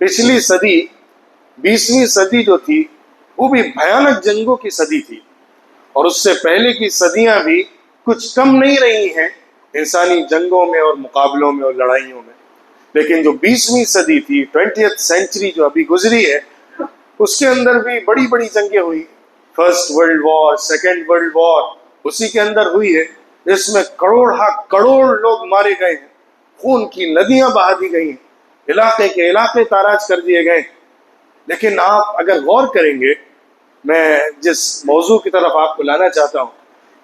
پچھلی صدی 20ویں صدی جو تھی وہ بھی بھیانک جنگوں کی صدی تھی، اور اس سے پہلے کی صدیاں بھی کچھ کم نہیں رہی ہیں انسانی جنگوں میں اور مقابلوں میں اور لڑائیوں میں۔ لیکن جو 20ویں صدی تھی، 20th سینچری جو ابھی گزری ہے، اس کے اندر بھی بڑی بڑی جنگیں ہوئی۔ First world war, second world war اسی کے اندر ہوئی ہے، جس میں کروڑ لوگ مارے گئے ہیں، خون کی ندیاں بہا دی گئی ہیں، علاقے کے علاقے تاراج کر دیے گئے۔ لیکن آپ اگر غور کریں گے، میں جس موضوع کی طرف آپ کو لانا چاہتا ہوں،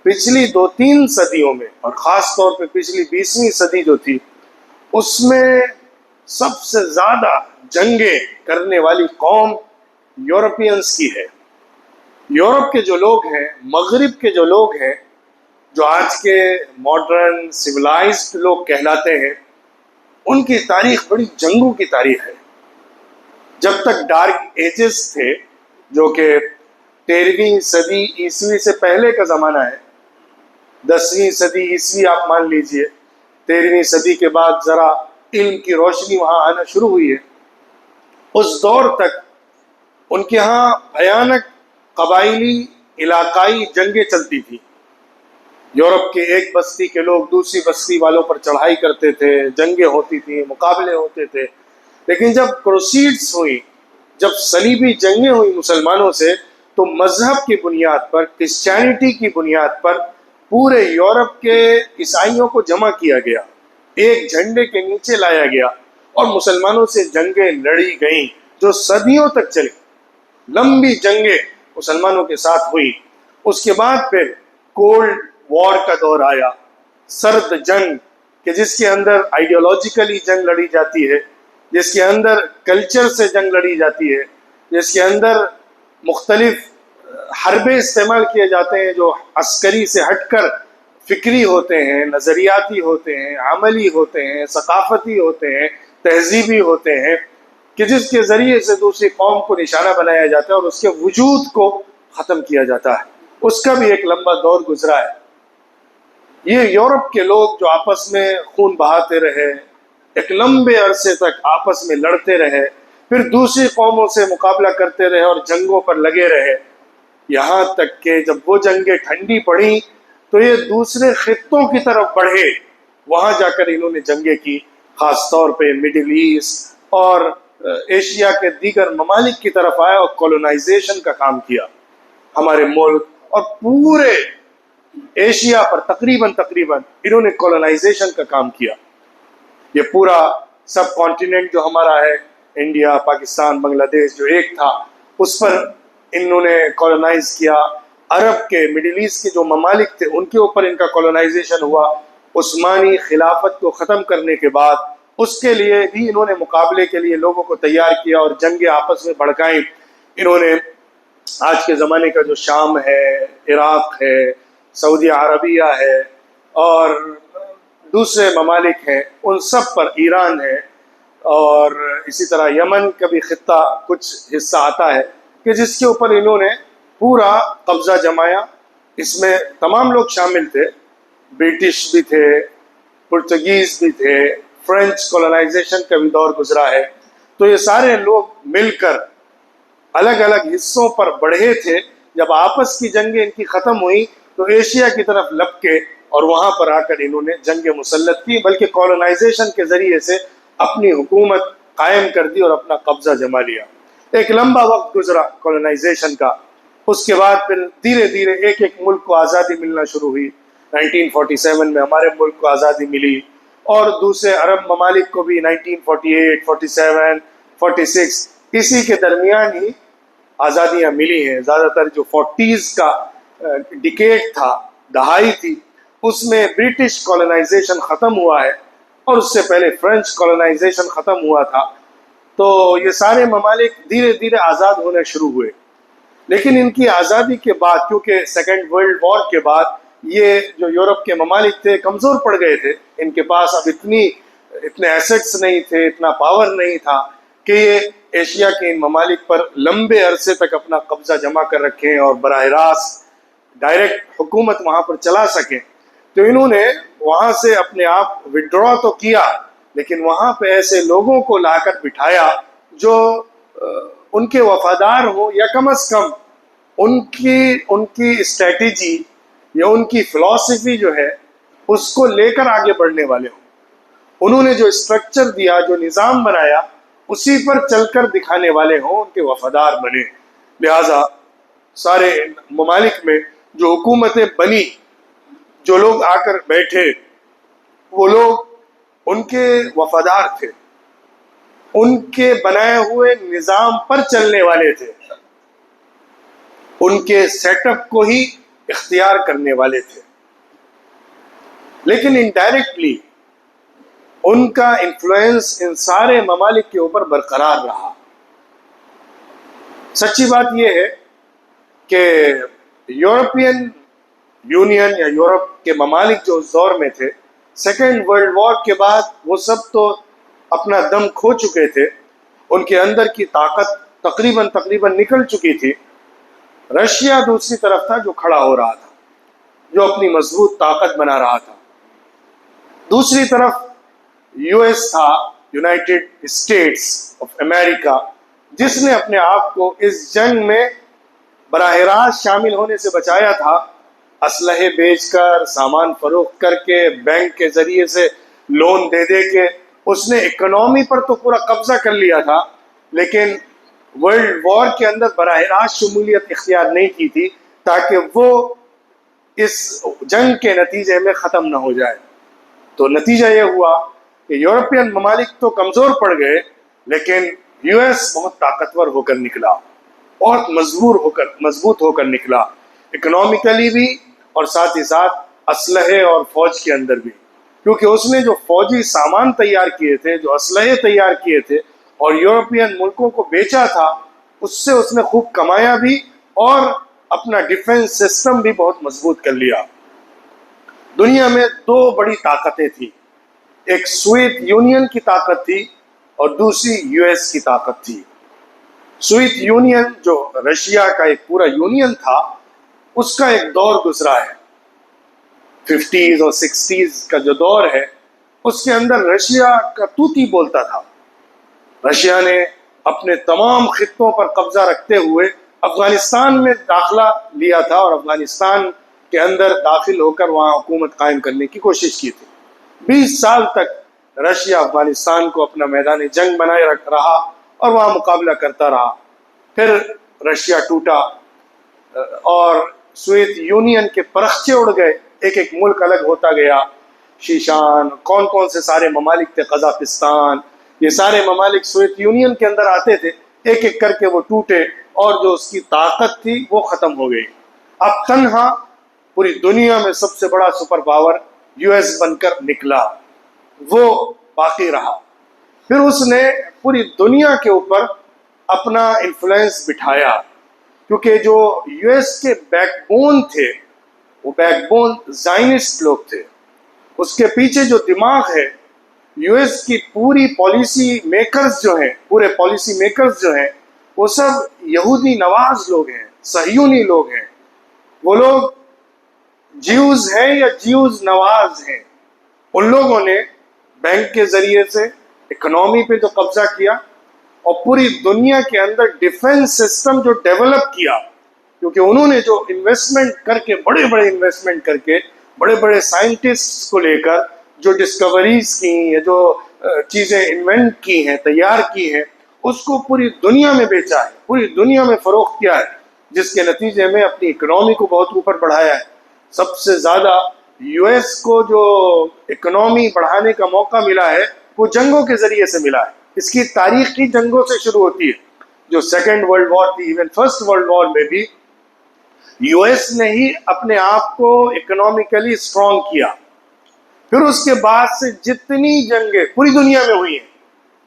پچھلی 2-3 صدیوں میں، اور خاص طور پہ پچھلی 20ویں صدی جو تھی، اس میں سب سے زیادہ جنگیں کرنے والی قوم یورپینز کی ہے۔ یورپ کے جو لوگ ہیں، مغرب کے جو لوگ ہیں، جو آج کے ماڈرن سویلائزڈ لوگ کہلاتے ہیں، ان کی تاریخ بڑی جنگوں کی تاریخ ہے۔ جب تک ڈارک ایجز تھے، جو کہ 13ویں صدی عیسوی سے پہلے کا زمانہ ہے، 10ویں صدی عیسوی آپ مان لیجئے، 13ویں صدی کے بعد ذرا علم کی روشنی وہاں آنا شروع ہوئی ہے، اس دور تک ان کے ہاں بھیانک قبائلی علاقائی جنگیں چلتی تھی۔ یورپ کے ایک بستی کے لوگ دوسری بستی والوں پر چڑھائی کرتے تھے، جنگیں ہوتی تھیں، مقابلے ہوتے تھے۔ لیکن جب کروسیڈز ہوئی، جب صلیبی جنگیں ہوئی مسلمانوں سے، تو مذہب کی بنیاد پر، کرسچینٹی کی بنیاد پر پورے یورپ کے عیسائیوں کو جمع کیا گیا، ایک جھنڈے کے نیچے لایا گیا، اور مسلمانوں سے جنگیں لڑی گئیں جو صدیوں تک چلی۔ لمبی جنگیں مسلمانوں کے ساتھ ہوئی۔ اس کے بعد پھر کولڈ وار کا دور آیا، سرد جنگ، کہ جس کے اندر آئیڈیالوجیکلی جنگ لڑی جاتی ہے، جس کے اندر کلچر سے جنگ لڑی جاتی ہے، جس کے اندر مختلف حربے استعمال کیے جاتے ہیں جو عسکری سے ہٹ کر فکری ہوتے ہیں، نظریاتی ہوتے ہیں، عملی ہوتے ہیں، ثقافتی ہوتے ہیں، تہذیبی ہوتے ہیں، کہ جس کے ذریعے سے دوسری قوم کو نشانہ بنایا جاتا ہے اور اس کے وجود کو ختم کیا جاتا ہے۔ اس کا بھی ایک لمبا دور گزرا ہے۔ یہ یورپ کے لوگ جو آپس میں خون بہاتے رہے، ایک لمبے عرصے تک آپس میں لڑتے رہے، پھر دوسری قوموں سے مقابلہ کرتے رہے اور جنگوں پر لگے رہے، یہاں تک کہ جب وہ جنگیں ٹھنڈی پڑیں تو یہ دوسرے خطوں کی طرف بڑھے، وہاں جا کر انہوں نے جنگیں کی، خاص طور پہ مڈل ایسٹ اور ایشیا کے دیگر ممالک کی طرف آیا اور کولونائزیشن کا کام کیا۔ ہمارے ملک اور پورے ایشیا پر تقریباً انہوں نے کولونائزیشن کا کام کیا۔ یہ پورا سب کانٹیننٹ جو ہمارا ہے، انڈیا، پاکستان، بنگلہ دیش جو ایک تھا، اس پر انہوں نے کولونائز کیا۔ عرب کے، مڈل ایسٹ کے جو ممالک تھے، ان کے اوپر ان کا کولونائزیشن ہوا۔ عثمانی خلافت کو ختم کرنے کے بعد اس کے لیے بھی انہوں نے مقابلے کے لیے لوگوں کو تیار کیا اور جنگیں آپس میں بھڑکائیں۔ انہوں نے آج کے زمانے کا جو شام ہے، عراق ہے، سعودی عربیہ ہے اور دوسرے ممالک ہیں، ان سب پر، ایران ہے، اور اسی طرح یمن کا بھی خطہ کچھ حصہ آتا ہے، کہ جس کے اوپر انہوں نے پورا قبضہ جمایا۔ اس میں تمام لوگ شامل تھے، برٹش بھی تھے، پرتگیز بھی تھے، فرینچ کولونائزیشن کا بھی دور گزرا ہے۔ تو یہ سارے لوگ مل کر الگ الگ حصوں پر بڑھے تھے۔ جب آپس کی جنگیں ان کی ختم ہوئی تو ایشیا کی طرف لپکے اور وہاں پر آ کر انہوں نے جنگ مسلط کی، بلکہ کولونائزیشن کے ذریعے سے اپنی حکومت قائم کر دی اور اپنا قبضہ جما لیا۔ ایک لمبا وقت گزرا کولونائزیشن کا۔ اس کے بعد پھر دھیرے دھیرے ایک ایک ملک کو آزادی ملنا شروع ہوئی۔ 1947 میں ہمارے ملک کو آزادی ملی، اور دوسرے عرب ممالک کو بھی 1948، 47، 46 اسی کے درمیان ہی آزادیاں ملی ہیں۔ زیادہ تر جو 40s کا ڈیکیڈ تھا، دہائی تھی، اس میں برٹش کولونائزیشن ختم ہوا ہے، اور اس سے پہلے فرینچ کولونائزیشن ختم ہوا تھا۔ تو یہ سارے ممالک دھیرے دھیرے آزاد ہونے شروع ہوئے۔ لیکن ان کی آزادی کے بعد، کیونکہ سیکنڈ ورلڈ وار کے بعد یہ جو یورپ کے ممالک تھے کمزور پڑ گئے تھے، ان کے پاس اب اتنے ایسٹس نہیں تھے، اتنا پاور نہیں تھا کہ یہ ایشیا کے ان ممالک پر لمبے عرصے تک اپنا قبضہ جما کر رکھیں اور براہ راست ڈائریکٹ حکومت وہاں پر چلا سکیں۔ تو انہوں نے وہاں سے اپنے آپ وڈرا تو کیا، لیکن وہاں پہ ایسے لوگوں کو لا کر بٹھایا جو ان کے وفادار ہوں، یا کم از کم ان کی اسٹریٹجی یا ان کی فلسفی جو ہے اس کو لے کر آگے بڑھنے والے ہوں. انہوں نے جو اسٹرکچر دیا، جو نظام بنایا، اسی پر چل کر دکھانے والے ہوں، ان کے وفادار بنے. لہذا سارے ممالک میں جو حکومتیں بنی، جو لوگ آ کر بیٹھے، وہ لوگ ان کے وفادار تھے، ان کے بنائے ہوئے نظام پر چلنے والے تھے، ان کے سیٹ اپ کو ہی اختیار کرنے والے تھے. لیکن انڈائریکٹلی ان کا انفلوئنس ان سارے ممالک کے اوپر برقرار رہا. سچی بات یہ ہے کہ یورپین یونین یا یورپ کے ممالک جو اس دور میں تھے، سیکنڈ ورلڈ وار کے بعد وہ سب تو اپنا دم کھو چکے تھے، ان کے اندر کی طاقت تقریباً نکل چکی تھی. رشیا دوسری طرف تھا، جو کھڑا ہو رہا تھا، جو اپنی مضبوط طاقت بنا رہا تھا. دوسری طرف یو ایس تھا، یونائٹڈ اسٹیٹس آف امریکہ، جس نے اپنے آپ کو اس جنگ میں براہ راست شامل ہونے سے بچایا تھا. اسلحے بیچ کر، سامان فروخت کر کے، بینک کے ذریعے سے لون دے کے اس نے اکنامی پر تو پورا قبضہ کر لیا تھا، لیکن ورلڈ وار کے اندر براہ راست شمولیت اختیار نہیں کی تھی، تاکہ وہ اس جنگ کے نتیجے میں ختم نہ ہو جائے. تو نتیجہ یہ ہوا کہ یورپین ممالک تو کمزور پڑ گئے، لیکن یو ایس بہت طاقتور ہو کر نکلا، بہت مضبوط ہو کر نکلا، اکنامیکلی بھی اور ساتھ ہی ساتھ اسلحے اور فوج کے اندر بھی. کیونکہ اس نے جو فوجی سامان تیار کیے تھے، جو اسلحے تیار کیے تھے اور یورپین ملکوں کو بیچا تھا، اس سے اس نے خوب کمایا بھی اور اپنا ڈیفنس سسٹم بھی بہت مضبوط کر لیا. دنیا میں دو بڑی طاقتیں تھیں، ایک سوویت یونین کی طاقت تھی اور دوسری یو ایس کی طاقت تھی. سوویت یونین جو رشیا کا ایک پورا یونین تھا، اس کا ایک دور گزرا ہے، 50s اور 60s کا جو دور ہے، اس کے اندر رشیا کا توتی بولتا تھا. رشیا نے اپنے تمام خطوں پر قبضہ رکھتے ہوئے افغانستان میں داخلہ لیا تھا اور افغانستان کے اندر داخل ہو کر وہاں حکومت قائم کرنے کی کوشش کی تھی. 20 سال تک رشیا افغانستان کو اپنا میدان جنگ بنائے رکھ رہا اور وہاں مقابلہ کرتا رہا. پھر رشیا ٹوٹا اور سوویت یونین کے پرخچے اڑ گئے، ایک ایک ملک الگ ہوتا گیا. شیشان، کون سے سارے ممالک تھے، قزاقستان، یہ سارے ممالک سوویت یونین کے اندر آتے تھے، ایک ایک کر کے وہ ٹوٹے اور جو اس کی طاقت تھی وہ ختم ہو گئی. اب تنہا پوری دنیا میں سب سے بڑا سپر پاور یو ایس بن کر نکلا، وہ باقی رہا. پھر اس نے پوری دنیا کے اوپر اپنا انفلوئنس بٹھایا، کیونکہ جو یو ایس کے بیک بون تھے، وہ بیک بون زائنسٹ لوگ تھے. اس کے پیچھے جو دماغ ہے، یو ایس کی پوری پالیسی میکرز جو ہیں، پورے پالیسی میکرز جو ہیں، وہ سب یہودی نواز لوگ ہیں، صہیونی لوگ ہیں. وہ لوگ جیوز ہیں یا جیوز نواز ہیں. ان لوگوں نے بینک کے ذریعے سے اکنامی پہ جو قبضہ کیا اور پوری دنیا کے اندر ڈیفنس سسٹم جو ڈیولپ کیا، کیونکہ انہوں نے جو انویسٹمنٹ کر کے، بڑے انویسٹمنٹ کر کے، بڑے سائنٹسٹ کو لے کر جو ڈسکوریز کی یا جو چیزیں انوینٹ کی ہیں، تیار کی ہیں، اس کو پوری دنیا میں بیچا ہے، پوری دنیا میں فروخت کیا ہے، جس کے نتیجے میں اپنی اکنامی کو بہت اوپر بڑھایا ہے. سب سے زیادہ یو ایس کو جو اکنامی بڑھانے کا موقع ملا ہے، وہ جنگوں کے ذریعے سے ملا ہے. اس کی تاریخ ہی جنگوں سے شروع ہوتی ہے. جو سیکنڈ ورلڈ وار تھی، ایون فرسٹ ورلڈ وار میں بھی یو ایس نے ہی اپنے آپ کو اکنامیکلی اسٹرانگ کیا. پھر اس کے بعد سے جتنی جنگیں پوری دنیا میں ہوئی ہیں،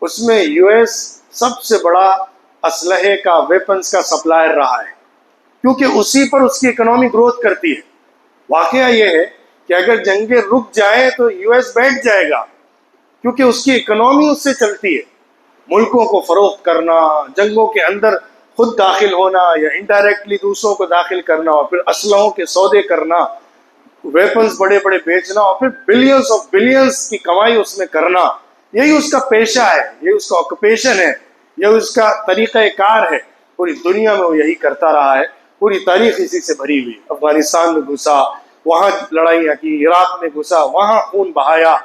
اس میں یو ایس سب سے بڑا اسلحے کا، ویپنز کا سپلائر رہا ہے، کیونکہ اسی پر اس کی اکنامی گروتھ کرتی ہے. واقعہ یہ ہے کہ اگر جنگیں رک جائیں تو یو ایس بیٹھ جائے گا، کیونکہ اس کی اکنامی اس سے چلتی ہے. ملکوں کو فروخت کرنا، جنگوں کے اندر خود داخل ہونا یا انڈائریکٹلی دوسروں کو داخل کرنا، اور پھر اسلحوں کے سودے کرنا، ویپنز بڑے بیچنا، اور پھر بلینز آف بلینز کی کمائی اس میں کرنا، یہی اس کا پیشہ ہے، یہی اس کا آکوپیشن ہے. یہ اس کا طریقہ کار ہے، پوری دنیا میں وہ یہی کرتا رہا ہے، پوری تاریخ اسی سے بھری ہوئی۔ افغانستان میں گھسا، وہاں لڑائیاں کی، عراق میں گھسا، وہاں خون بہایا،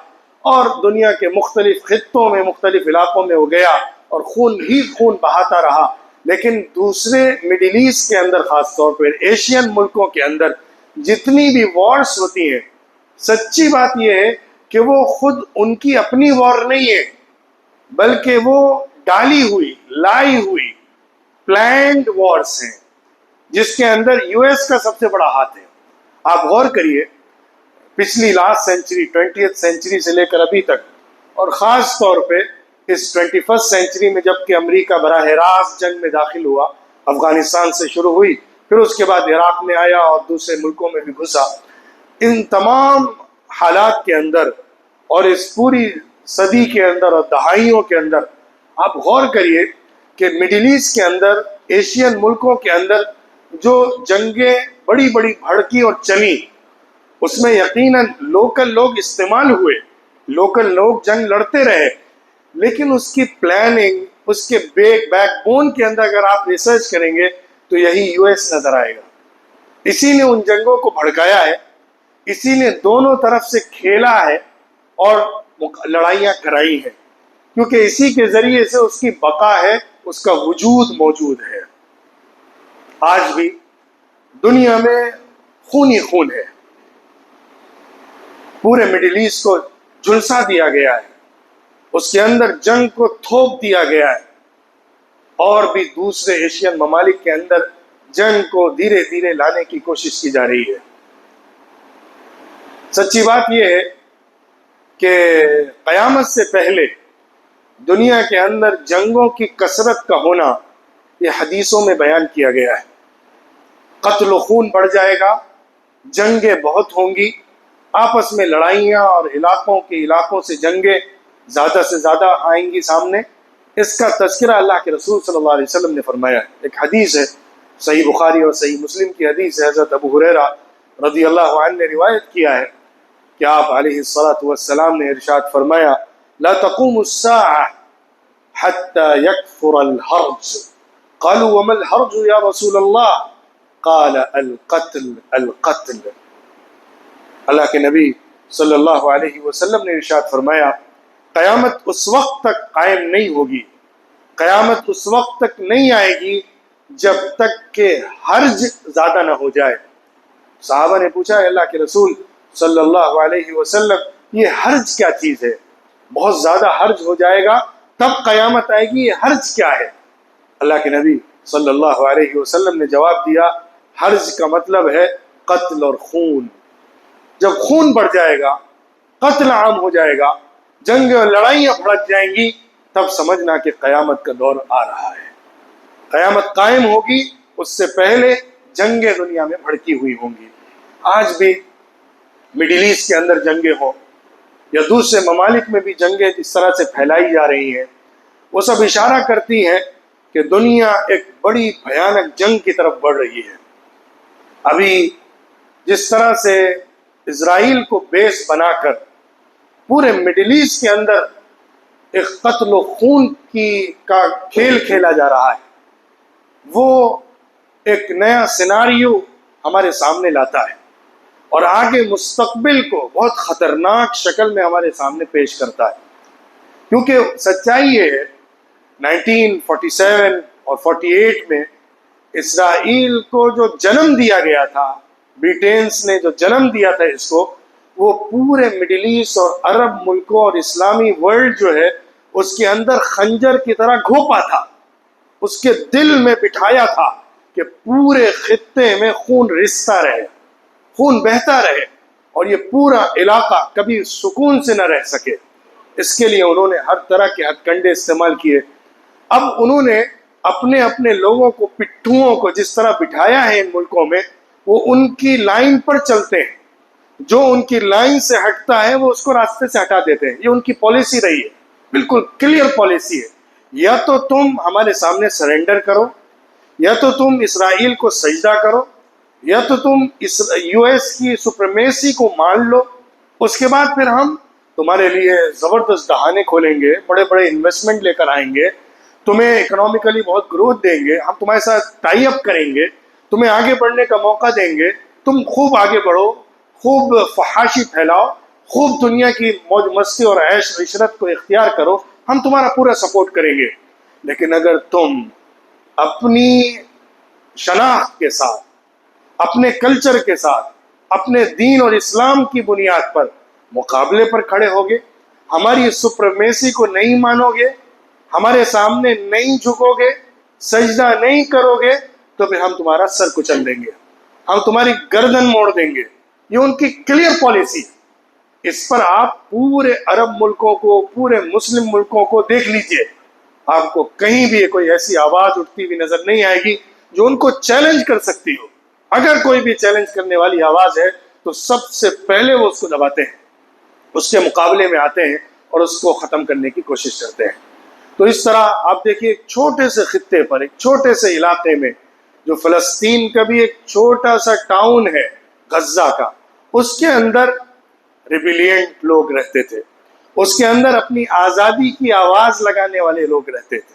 اور دنیا کے مختلف خطوں میں مختلف علاقوں میں وہ گیا اور خون ہی خون بہاتا رہا۔ لیکن دوسرے مڈل ایسٹ کے اندر، خاص طور پر ایشین ملکوں کے اندر جتنی بھی وارز ہوتی ہیں، سچی بات یہ ہے کہ وہ خود ان کی اپنی وار نہیں ہے، بلکہ وہ ڈالی ہوئی، لائی ہوئی، پلانڈ وارز ہیں، جس کے اندر یو ایس کا سب سے بڑا ہاتھ ہے۔ آپ غور کریے، پچھلی لاسٹ سینچری، 20th سینچری سے لے کر ابھی تک، اور خاص طور پہ اس 21st سینچری میں جب کہ امریکہ براہ راست جنگ میں داخل ہوا، افغانستان سے شروع ہوئی، پھر اس کے بعد عراق میں آیا اور دوسرے ملکوں میں بھی گھسا، ان تمام حالات کے اندر اور اس پوری صدی کے اندر اور دہائیوں کے اندر آپ غور کریے کہ مڈل ایسٹ کے اندر، ایشین ملکوں کے اندر جو جنگیں بڑی بڑی بھڑکی اور چلی، اس میں یقیناً لوکل لوگ استعمال ہوئے، لوکل لوگ جنگ لڑتے رہے، لیکن اس کی پلاننگ، اس کے بیک بون کے اندر اگر آپ ریسرچ کریں گے تو یہی یو ایس نظر آئے گا۔ اسی نے ان جنگوں کو بھڑکایا ہے، اسی نے دونوں طرف سے کھیلا ہے اور لڑائیاں کرائی ہیں، کیونکہ اسی کے ذریعے سے اس کی بقا ہے، اس کا وجود موجود ہے۔ آج بھی دنیا میں خون ہی خون ہے، پورے مڈل ایسٹ کو جھلسا دیا گیا ہے، اس کے اندر جنگ کو تھوپ دیا گیا ہے، اور بھی دوسرے ایشین ممالک کے اندر جنگ کو دھیرے دھیرے لانے کی کوشش کی جا رہی ہے۔ سچی بات یہ ہے کہ قیامت سے پہلے دنیا کے اندر جنگوں کی کثرت کا ہونا یہ حدیثوں میں بیان کیا گیا ہے۔ قتل و خون بڑھ جائے گا، جنگیں بہت ہوں گی، آپس میں لڑائیاں اور علاقوں سے جنگیں زیادہ سے زیادہ آئیں گی سامنے۔ اس کا تذکرہ اللہ کے رسول صلی اللہ علیہ وسلم نے فرمایا ہے۔ ایک حدیث ہے، صحیح بخاری اور صحیح مسلم کی حدیث ہے، حضرت ابو ہریرہ رضی اللہ عنہ نے روایت کیا ہے کہ آپ علیہ الصلاۃ والسلام نے ارشاد فرمایا، لا تقوم الساعة حتى يكثر الحرج قالوا وما الحرج یا رسول اللہ قال القتل القتل۔ اللہ کے نبی صلی اللہ علیہ وسلم نے ارشاد فرمایا، قیامت اس وقت تک قائم نہیں ہوگی، قیامت اس وقت تک نہیں آئے گی جب تک کہ حرج زیادہ نہ ہو جائے۔ صحابہ نے پوچھا، اللہ کے رسول صلی اللہ علیہ وسلم یہ حرج کیا چیز ہے؟ بہت زیادہ حرج ہو جائے گا تب قیامت آئے گی، یہ حرج کیا ہے؟ اللہ کے نبی صلی اللہ علیہ وسلم نے جواب دیا، حرج کا مطلب ہے قتل اور خون۔ جب خون بڑھ جائے گا، قتل عام ہو جائے گا، جنگ اور لڑائیاں بھڑک جائیں گی، تب سمجھنا کہ قیامت کا دور آ رہا ہے، قیامت قائم ہوگی۔ اس سے پہلے جنگیں دنیا میں بھڑکی ہوئی ہوں گی۔ آج بھی مڈل ایسٹ کے اندر جنگیں ہوں یا دوسرے ممالک میں بھی جنگیں اس طرح سے پھیلائی جا رہی ہیں، وہ سب اشارہ کرتی ہیں کہ دنیا ایک بڑی بھیانک جنگ کی طرف بڑھ رہی ہے۔ ابھی جس طرح سے اسرائیل کو بیس بنا کر پورے مڈل ایسٹ کے اندر ایک قتل و خون کا کھیل کھیلا جا رہا ہے، وہ ایک نیا سیناریو ہمارے سامنے لاتا ہے اور آگے مستقبل کو بہت خطرناک شکل میں ہمارے سامنے پیش کرتا ہے۔ کیونکہ سچائی یہ ہے، 1947 اور 48 میں اسرائیل کو جو جنم دیا گیا تھا، برٹینس نے جو جنم دیا تھا اس کو، وہ پورے مڈل ایسٹ اور عرب ملکوں اور اسلامی ورلڈ جو ہے اس کے اندر خنجر کی طرح گھونپا تھا، اس کے دل میں بٹھایا تھا کہ پورے خطے میں خون رستا رہے، خون بہتا رہے، اور یہ پورا علاقہ کبھی سکون سے نہ رہ سکے۔ اس کے لیے انہوں نے ہر طرح کے ہتھ کنڈے استعمال کیے۔ اب انہوں نے اپنے اپنے لوگوں کو، پٹھوؤں کو جس طرح بٹھایا ہے ان ملکوں میں، وہ ان کی لائن پر چلتے ہیں، جو ان کی لائن سے ہٹتا ہے وہ اس کو راستے سے ہٹا دیتے ہیں۔ یہ ان کی پالیسی رہی ہے، بالکل کلیئر پالیسی ہے، یا تو تم ہمارے سامنے سرنڈر کرو، یا تو تم اسرائیل کو سجدہ کرو، یا تو تم یو ایس کی سپریمیسی کو مان لو، اس کے بعد پھر ہم تمہارے لیے زبردست دہانے کھولیں گے، بڑے بڑے انویسٹمنٹ لے کر آئیں گے، تمہیں اکنامکلی بہت گروتھ دیں گے، ہم تمہارے ساتھ ٹائی اپ کریں گے، تمہیں آگے بڑھنے کا موقع دیں گے، تم خوب آگے بڑھو، خوب فحاشی پھیلاؤ، خوب دنیا کی موج مستی اور عیش عشرت کو اختیار کرو، ہم تمہارا پورا سپورٹ کریں گے۔ لیکن اگر تم اپنی شناخت کے ساتھ، اپنے کلچر کے ساتھ، اپنے دین اور اسلام کی بنیاد پر مقابلے پر کھڑے ہوگے، ہماری سپریمیسی کو نہیں مانو گے، ہمارے سامنے نہیں جھکو گے، سجدہ نہیں کرو گے، تو پھر ہم تمہارا سر کچل دیں گے، ہم تمہاری گردن موڑ دیں گے۔ یہ ان کی کلیئر پالیسی ہے۔ اس پر آپ پورے عرب ملکوں کو، پورے مسلم ملکوں کو دیکھ لیجئے، آپ کو کہیں بھی کوئی ایسی آواز اٹھتی ہوئی نظر نہیں آئے گی جو ان کو چیلنج کر سکتی ہو۔ اگر کوئی بھی چیلنج کرنے والی آواز ہے تو سب سے پہلے وہ اس کو دباتے ہیں، اس کے مقابلے میں آتے ہیں اور اس کو ختم کرنے کی کوشش کرتے ہیں۔ تو اس طرح آپ دیکھیے ایک چھوٹے سے خطے پر، ایک چھوٹے سے علاقے میں، جو فلسطین کا بھی ایک چھوٹا سا ٹاؤن ہے غزہ کا، اس کے اندر ریبیلینٹ لوگ رہتے تھے، اس کے اندر اپنی آزادی کی آواز لگانے والے لوگ رہتے تھے،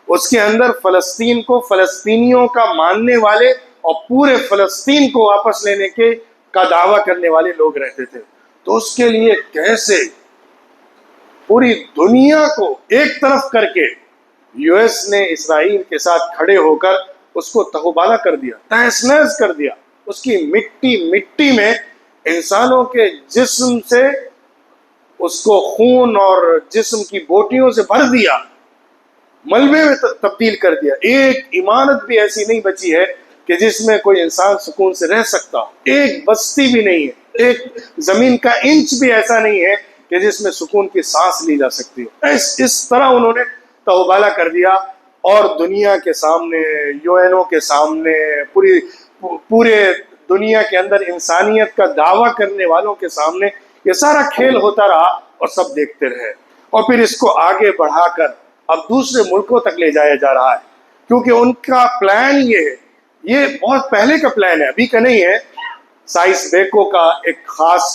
اس کے اندر فلسطین کو فلسطینیوں کا ماننے والے اور پورے فلسطین کو واپس لینے کے کا دعویٰ کرنے والے لوگ رہتے تھے۔ تو اس کے لیے کیسے پوری دنیا کو ایک طرف کر کے یو ایس نے اسرائیل کے ساتھ کھڑے ہو کر اس کو تہوبالا کر دیا، تہس نہس کر دیا، اس کی مٹی میں انسانوں کے جسم سے اس کو خون اور جسم کی بوٹیوں سے بھر دیا، ملبے میں تبدیل کر دیا۔ ایک عمارت بھی ایسی نہیں بچی ہے کہ جس میں کوئی انسان سکون سے رہ سکتا، ایک بستی بھی نہیں ہے، ایک زمین کا انچ بھی ایسا نہیں ہے کہ جس میں سکون کی سانس لی جا سکتی ہو۔ اس طرح انہوں نے تہوبالا کر دیا، اور دنیا کے سامنے، یو این او کے سامنے، پورے دنیا کے اندر انسانیت کا دعویٰ کرنے والوں کے سامنے یہ سارا کھیل ہوتا رہا اور سب دیکھتے رہے۔ اور پھر اس کو آگے بڑھا کر اب دوسرے ملکوں تک لے جایا جا رہا ہے، کیونکہ ان کا پلان یہ ہے، یہ بہت پہلے کا پلان ہے، ابھی کا نہیں ہے۔ سائنس بیکو کا ایک خاص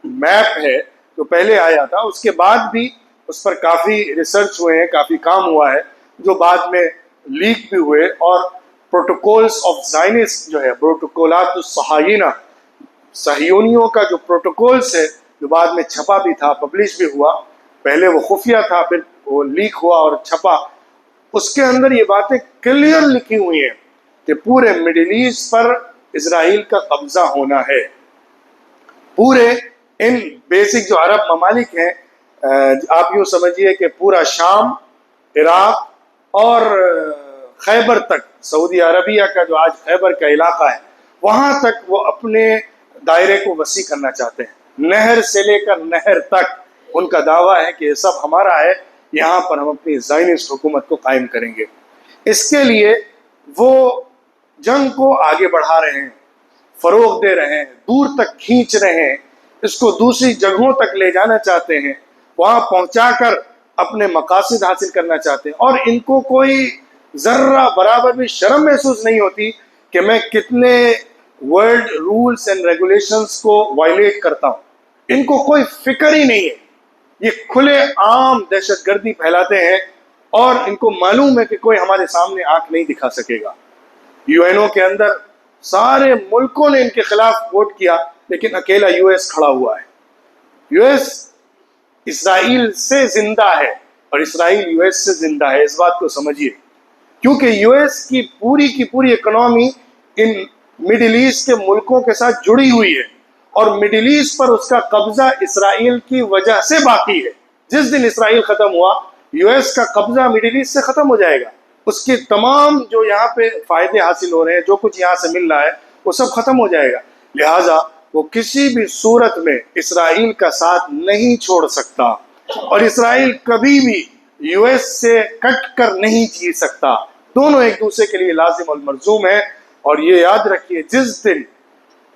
میپ ہے جو پہلے آیا تھا، اس کے بعد بھی اس پر کافی ریسرچ ہوئے ہیں، کافی کام ہوا ہے، جو بعد میں لیک بھی ہوئے، اور پروٹوکولز آف زائنسٹ جو ہے، پروٹوکولات الصہاینہ، صہیونیوں کا جو پروٹوکولز ہے، جو بعد میں چھپا بھی تھا، پبلش بھی ہوا، پہلے وہ خفیہ تھا، پھر وہ لیک ہوا اور چھپا۔ اس کے اندر یہ باتیں کلیئر لکھی ہوئی ہیں کہ پورے مڈل ایسٹ پر اسرائیل کا قبضہ ہونا ہے۔ پورے ان بیسک جو عرب ممالک ہیں، آپ یوں سمجھیے کہ پورا شام، عراق اور خیبر تک، سعودی عربیہ کا جو آج خیبر کا علاقہ ہے، وہاں تک وہ اپنے دائرے کو وسیع کرنا چاہتے ہیں، نہر سے لے کر نہر تک ان کا دعویٰ ہے کہ یہ سب ہمارا ہے، یہاں پر ہم اپنی زائنسٹ حکومت کو قائم کریں گے۔ اس کے لیے وہ جنگ کو آگے بڑھا رہے ہیں، فروغ دے رہے ہیں، دور تک کھینچ رہے ہیں، اس کو دوسری جگہوں تک لے جانا چاہتے ہیں، وہاں پہنچا کر اپنے مقاصد حاصل کرنا چاہتے ہیں، اور ان کو کوئی ذرہ برابر بھی شرم محسوس نہیں ہوتی کہ میں کتنے ورلڈ رولز اینڈ ریگولیشنز کو وائلیٹ کرتا ہوں۔ ان کو کوئی فکر ہی نہیں ہے، یہ کھلے عام دہشت گردی پھیلاتے ہیں، اور ان کو معلوم ہے کہ کوئی ہمارے سامنے آنکھ نہیں دکھا سکے گا۔ یو این او کے اندر سارے ملکوں نے ان کے خلاف ووٹ کیا، لیکن اکیلا یو ایس کھڑا ہوا ہے۔ یو ایس اسرائیل سے زندہ ہے، اور اسرائیل یو ایس سے زندہ ہے، اس بات کو سمجھیے، کیونکہ یو ایس کی پوری اکنامی ان مڈل ایسٹ کے ملکوں کے ساتھ جڑی ہوئی ہے، اور مڈل ایسٹ پر اس کا قبضہ اسرائیل کی وجہ سے باقی ہے۔ جس دن اسرائیل ختم ہوا، یو ایس کا قبضہ مڈل ایسٹ سے ختم ہو جائے گا، اس کے تمام جو یہاں پہ فائدے حاصل ہو رہے ہیں، جو کچھ یہاں سے مل رہا ہے، وہ سب ختم ہو جائے گا۔ لہٰذا وہ کسی بھی صورت میں اسرائیل کا ساتھ نہیں چھوڑ سکتا، اور اسرائیل کبھی بھی یو ایس سے کٹ کر نہیں جی سکتا۔ دونوں ایک دوسرے کے لیے لازم الملزوم ہیں، اور یہ یاد رکھیے، جس دن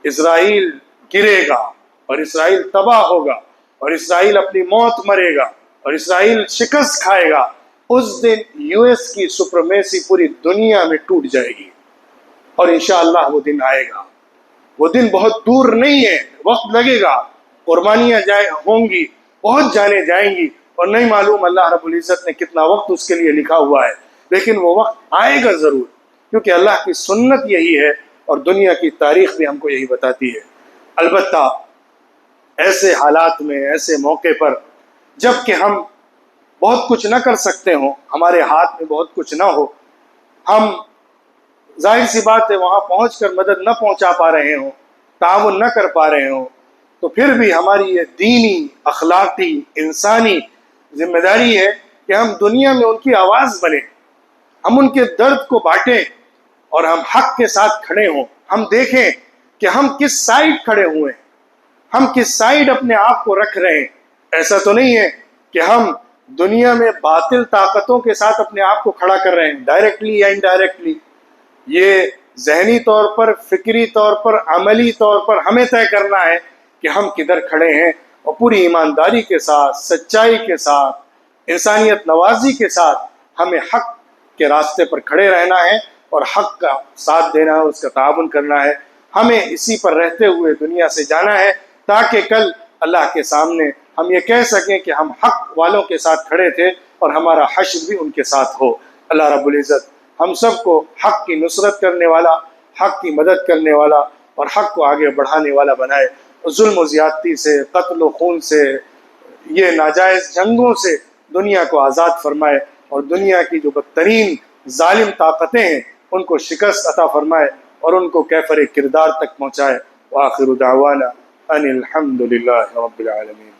اسرائیل گرے گا اور اسرائیل تباہ ہوگا اور اسرائیل اپنی موت مرے گا اور اسرائیل شکست کھائے گا، اس دن یو ایس کی سپریمیسی پوری دنیا میں ٹوٹ جائے گی، اور انشاءاللہ وہ دن آئے گا۔ وہ دن بہت دور نہیں ہے، وقت لگے گا، قربانیاں ہوں گی، بہت جانیں جائیں گی، اور نہیں معلوم اللہ رب العزت نے کتنا وقت اس کے لیے لکھا ہوا ہے۔ لیکن وہ وقت آئے گا ضرور، کیونکہ اللہ کی سنت یہی ہے اور دنیا کی تاریخ بھی ہم کو یہی بتاتی ہے۔ البتہ ایسے حالات میں، ایسے موقع پر جب کہ ہم بہت کچھ نہ کر سکتے ہوں، ہمارے ہاتھ میں بہت کچھ نہ ہو، ہم ظاہر سی بات ہے وہاں پہنچ کر مدد نہ پہنچا پا رہے ہوں، تعاون نہ کر پا رہے ہوں، تو پھر بھی ہماری یہ دینی، اخلاقی، انسانی ذمہ داری ہے کہ ہم دنیا میں ان کی آواز بنیں، ہم ان کے درد کو بانٹیں اور ہم حق کے ساتھ کھڑے ہوں۔ ہم دیکھیں کہ ہم کس سائیڈ کھڑے ہوئے ہیں، ہم کس سائیڈ اپنے آپ کو رکھ رہے ہیں۔ ایسا تو نہیں ہے کہ ہم دنیا میں باطل طاقتوں کے ساتھ اپنے آپ کو کھڑا کر رہے ہیں، ڈائریکٹلی یا انڈائریکٹلی۔ یہ ذہنی طور پر، فکری طور پر، عملی طور پر ہمیں طے کرنا ہے کہ ہم کدھر کھڑے ہیں، اور پوری ایمانداری کے ساتھ، سچائی کے ساتھ، انسانیت نوازی کے ساتھ ہمیں حق کے راستے پر کھڑے رہنا ہے اور حق کا ساتھ دینا ہے، اس کا تعاون کرنا ہے۔ ہمیں اسی پر رہتے ہوئے دنیا سے جانا ہے تاکہ کل اللہ کے سامنے ہم یہ کہہ سکیں کہ ہم حق والوں کے ساتھ کھڑے تھے اور ہمارا حشر بھی ان کے ساتھ ہو۔ اللہ رب العزت ہم سب کو حق کی نصرت کرنے والا، حق کی مدد کرنے والا اور حق کو آگے بڑھانے والا بنائے، ظلم و زیادتی سے، قتل و خون سے، یہ ناجائز جنگوں سے دنیا کو آزاد فرمائے، اور دنیا کی جو بدترین ظالم طاقتیں ہیں ان کو شکست عطا فرمائے اور ان کو کیفر کردار تک پہنچائے۔ وآخر دعوانا ان الحمد للہ رب العالمین۔